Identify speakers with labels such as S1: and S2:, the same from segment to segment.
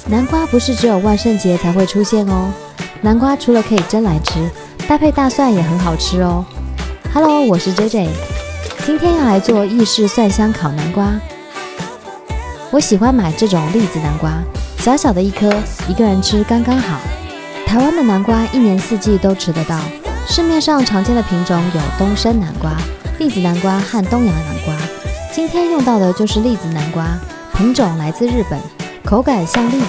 S1: 南瓜不是只有万圣节才会出现哦，南瓜除了可以蒸来吃，搭配大蒜也很好吃哦。Hello， 我是 JJ， 今天要来做意式蒜香烤南瓜。我喜欢买这种栗子南瓜，小小的一颗，一个人吃刚刚好。台湾的南瓜一年四季都吃得到，市面上常见的品种有东升南瓜、栗子南瓜和东洋南瓜。今天用到的就是栗子南瓜，品种来自日本，口感像栗子。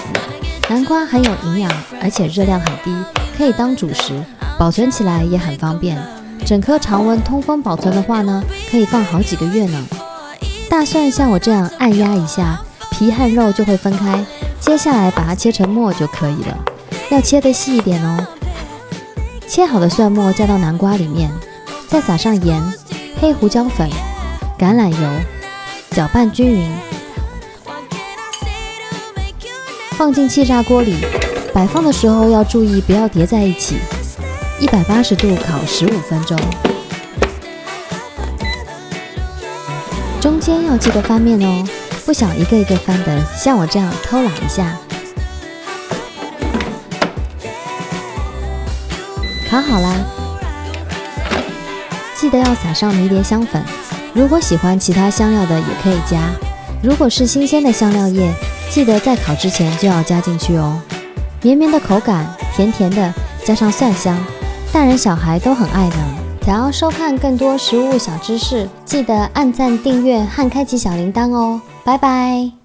S1: 南瓜很有营养，而且热量很低，可以当主食，保存起来也很方便。整颗常温通风保存的话呢，可以放好几个月呢。大蒜像我这样按压一下，皮和肉就会分开，接下来把它切成末就可以了，要切得细一点哦。切好的蒜末加到南瓜里面，再撒上盐、黑胡椒粉、橄榄油，搅拌均匀，放进气炸锅里。摆放的时候要注意不要叠在一起，180度烤15分钟。中间要记得翻面哦，不想一个一个翻的，像我这样偷懒一下。烤好啦，记得要撒上迷迭香粉，如果喜欢其他香料的也可以加。如果是新鲜的香料叶，记得在烤之前就要加进去哦。绵绵的口感，甜甜的，加上蒜香，大人小孩都很爱呢。想要收看更多食物小知识，记得按赞、订阅和开启小铃铛哦。拜拜。